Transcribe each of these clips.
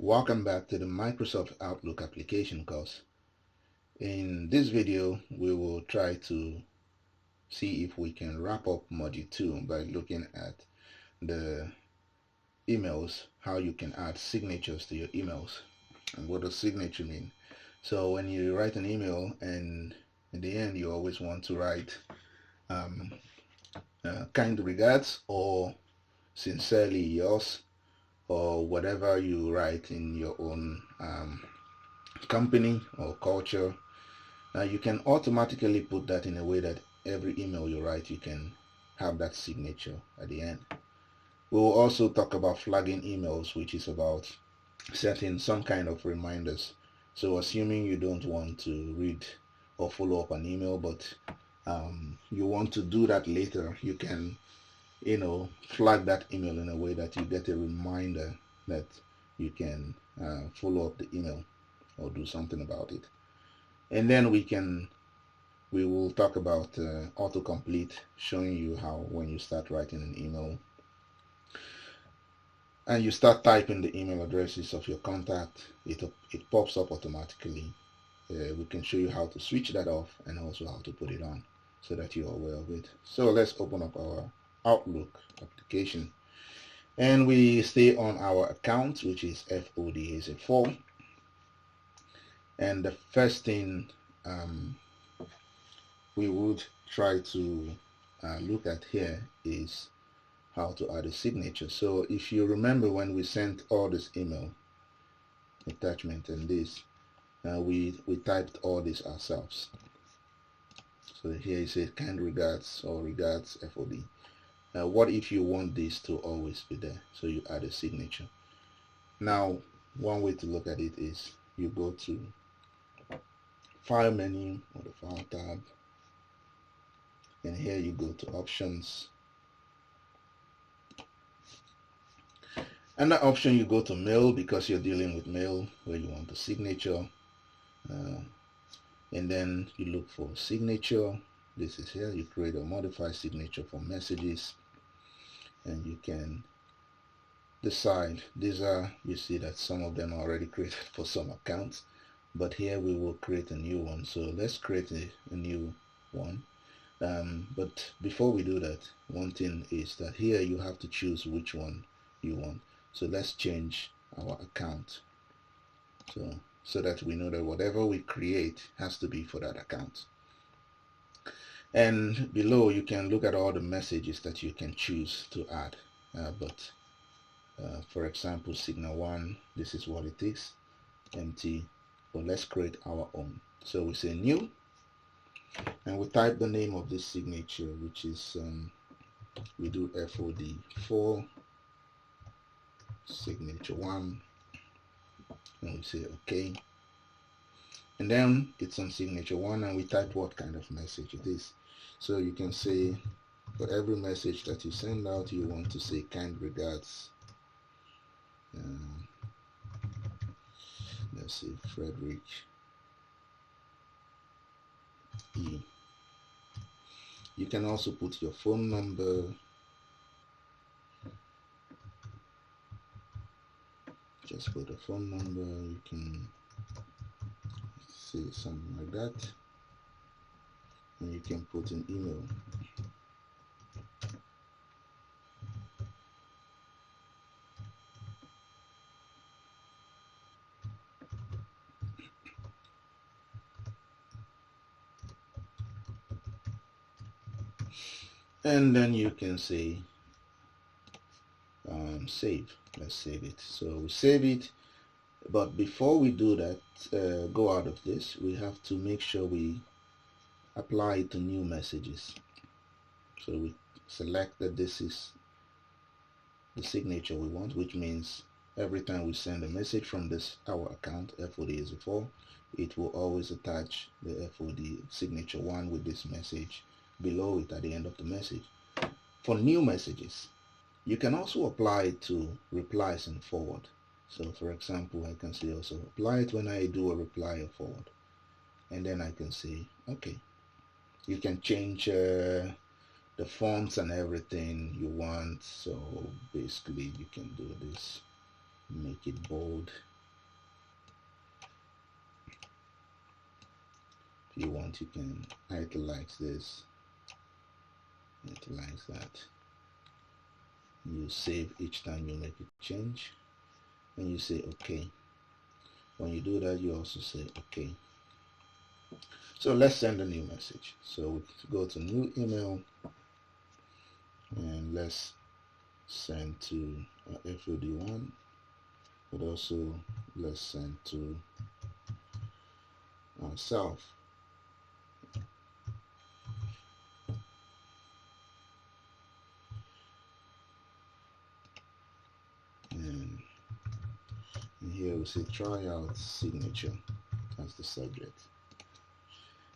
Welcome back to the Microsoft Outlook application course. In this video, we will try to see if we can wrap up Module 2 by looking at the emails, how you can add signatures to your emails, and what does signature mean. So when you write an email and in the end you always want to write kind regards or sincerely yours, or whatever you write in your own company or culture, you can automatically put that in a way that every email you write, you can have that signature at the end. We will also talk about flagging emails, which is about setting some kind of reminders. So assuming you don't want to read or follow up an email, but you want to do that later, you can flag that email in a way that you get a reminder that you can follow up the email or do something about it. And then we will talk about AutoComplete, showing you how when you start writing an email and you start typing the email addresses of your contact, it pops up automatically. We can show you how to switch that off and also how to put it on so that you're aware of it. So let's open up our Outlook application and we stay on our account, which is FOD4. And the first thing we would try to look at here is how to add a signature. So if you remember when we sent all this email attachment and this, we typed all this ourselves. So here it says kind regards or regards FOD. What if you want this to always be there? So you add a signature. Now one way to look at it is you go to File menu or the File tab, and here you go to Options. Under Option you go to Mail, because you're dealing with mail where you want the signature, and then you look for signature. This is here. You create or modify signature for messages, and you can decide. These are, you see that some of them are already created for some accounts, but here we will create a new one. So let's create a new one. But before we do that, one thing is that here you have to choose which one you want. So let's change our account so that we know that whatever we create has to be for that account. And below you can look at all the messages that you can choose to add. For example, Signal 1, this is what it is, empty. But let's create our own. So we say new, and we type the name of this signature, which is we do FOD4 signature 1, and we say OK. And then it's on signature 1, and we type what kind of message it is. So you can say for every message that you send out, you want to say kind regards. Let's see, Frederick E. You can also put your phone number. Just put a phone number. You can say something like that, and you can put an email. And then you can say save. Let's save it. So we save it, but before we do that, go out of this, we have to make sure we apply it to new messages. So we select that this is the signature we want, which means every time we send a message from this our account FOD4, it will always attach the FOD signature 1 with this message below it at the end of the message. For new messages, you can also apply it to replies and forward. So for example, I can say also apply it when I do a reply or forward, and then I can say okay. You can change the fonts and everything you want. So basically you can do this, make it bold, If you want, you can italize this, italize that. You save each time you make a change, and you say OK. When you do that, you also say OK. So let's send a new message. So we go to new email, and let's send to FOD1, but also let's send to ourselves. And here we say try out signature as the subject.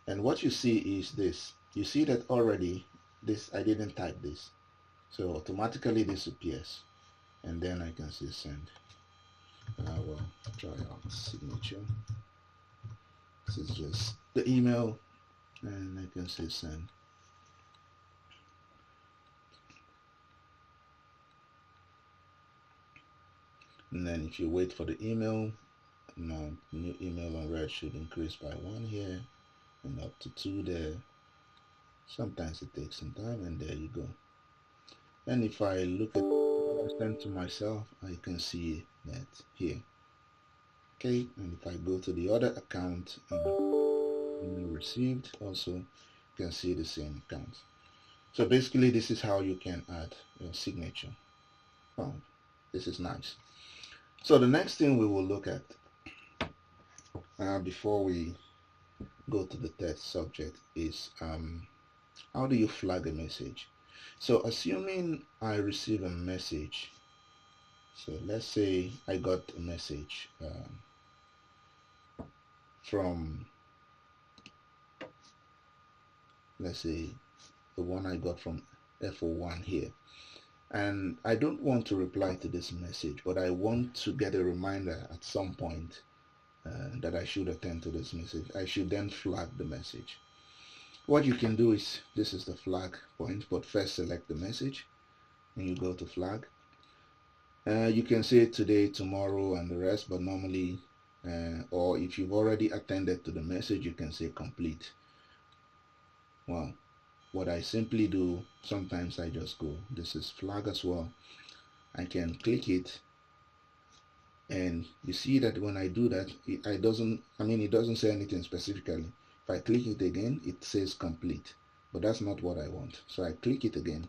And what you see is this. You see that already this, I didn't type this. So automatically this appears. And then I can say send. I will try out signature. This is just the email, and I can say send. And then if you wait for the email, now new email on red should increase by 1 here and up to 2 there. Sometimes it takes some time, and there you go. And if I look at what I sent to myself, I can see that here. Okay, and if I go to the other account and received, also you can see the same account. So basically this is how you can add your signature. Wow, this is nice. So the next thing we will look at before we go to the test subject is how do you flag a message? So assuming I receive a message, so let's say I got a message from, let's say the one I got from FO1 here, and I don't want to reply to this message, but I want to get a reminder at some point that I should attend to this message. I should then flag the message. What you can do is, this is the flag point, but first select the message and you go to flag. You can say today, tomorrow, and the rest, but normally, or if you've already attended to the message, you can say complete. Well, what I simply do, sometimes I just go, this is flag as well. I can click it, and you see that when I do that, it doesn't say anything specifically. If I click it again, it says complete, but that's not what I want. So I click it again,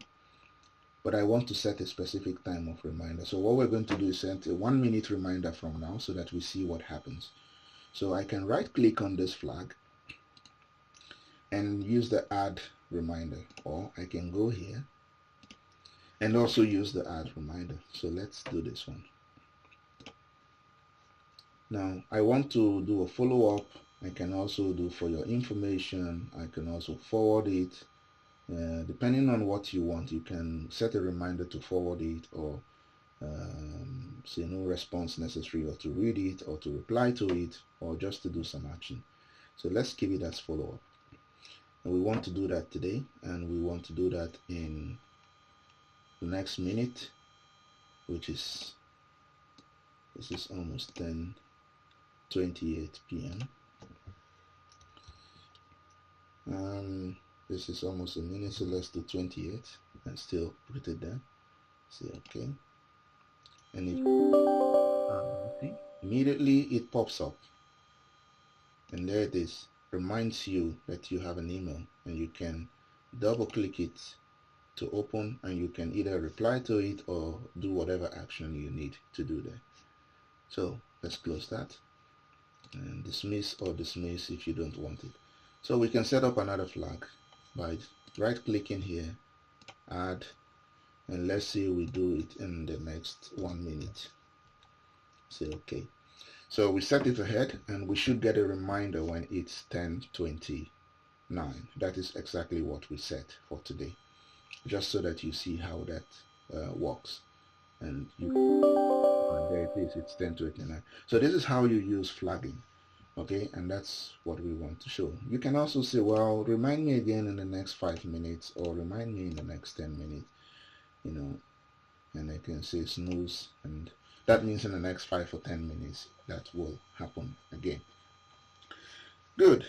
but I want to set a specific time of reminder. So what we're going to do is set a 1 minute reminder from now so that we see what happens. So I can right click on this flag and use the add reminder, or I can go here and also use the add reminder. So let's do this one. Now I want to do a follow-up. I can also do for your information. I can also forward it. Depending on what you want, you can set a reminder to forward it, or say no response necessary, or to read it, or to reply to it, or just to do some action. So let's keep it as follow-up. And we want to do that today, and we want to do that in the next minute, which is, this is almost 10:28 p.m. This is almost a minute, so let's do 28 and still put it there. Say okay, and if immediately it pops up, and there it is, reminds you that you have an email, and you can double click it to open, and you can either reply to it or do whatever action you need to do there. So let's close that and dismiss or dismiss if you don't want it. So we can set up another flag by right clicking here, add, and let's say we do it in the next 1 minute. Say okay. So we set it ahead, and we should get a reminder when it's 10:29. That is exactly what we set for today, just so that you see how that works. And there it is, it's 10:29. So this is how you use flagging. Okay, and that's what we want to show. You can also say, well, remind me again in the next 5 minutes, or remind me in the next 10 minutes, and I can say snooze, and that means in the next 5 or 10 minutes that will happen again. Good.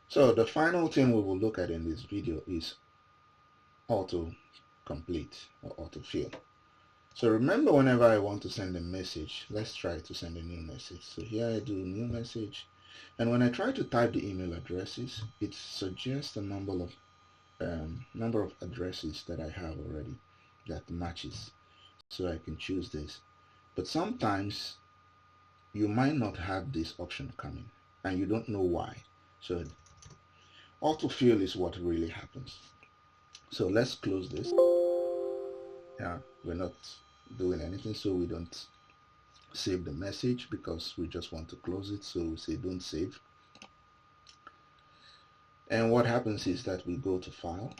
So the final thing we will look at in this video is autocomplete or autofill. So remember, whenever I want to send a message, let's try to send a new message. So here I do new message, and when I try to type the email addresses, it suggests a number of addresses that I have already that matches. So I can choose this. But sometimes you might not have this option coming and you don't know why. So autofill is what really happens. So let's close this. Yeah, we're not doing anything, so we don't save the message because we just want to close it. So we say don't save. And what happens is that we go to file,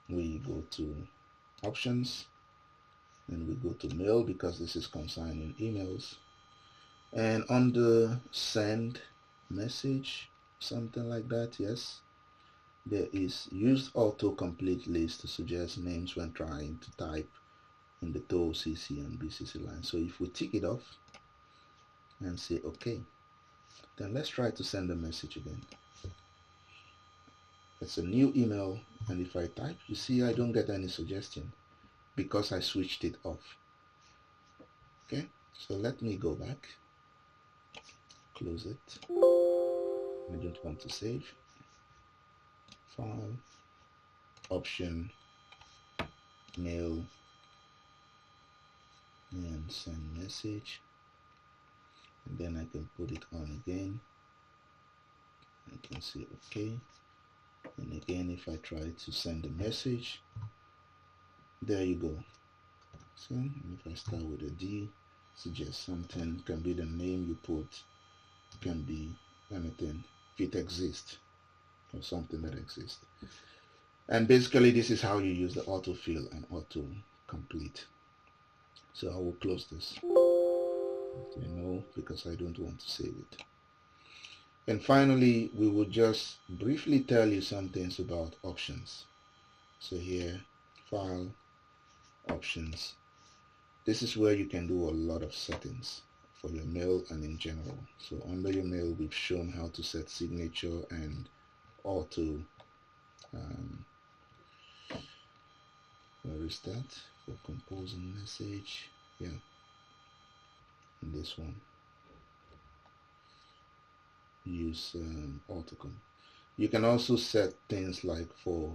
we go to options, and we go to mail because this is concerning emails. And on the send message, something like that, yes, there is used autocomplete list to suggest names when trying to type in the TOE, CC, and BCC line. So if we tick it off and say OK, then let's try to send a message again. It's a new email, and if I type, you see I don't get any suggestion because I switched it off. Okay, so let me go back, close it. I don't want to save. File, option, mail, and send message, and then I can put it on again. I can say OK, and again if I try to send a message, there you go. So if I start with a D, suggest something, can be the name you put, can be anything if it exists or something that exists. And basically this is how you use the autofill and autocomplete. So I will close this. Say no because I don't want to save it. And finally, we will just briefly tell you some things about options. So here, file, options. This is where you can do a lot of settings for your mail and in general. So under your mail, we've shown how to set signature and auto. Where is that? For composing message. Yeah, in this one. Use AutoComplete. You can also set things like for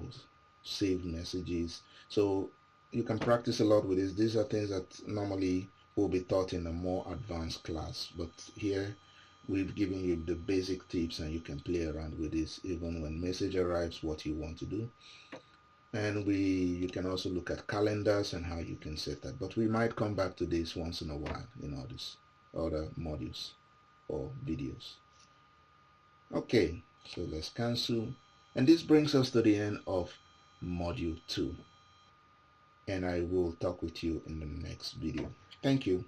saved messages. So you can practice a lot with this. These are things that normally will be taught in a more advanced class, but here we've given you the basic tips and you can play around with this even when message arrives, what you want to do. And you can also look at calendars and how you can set that, but we might come back to this once in a while in all these other modules or videos. Okay, so let's cancel, and this brings us to the end of module 2, and I will talk with you in the next video. Thank you.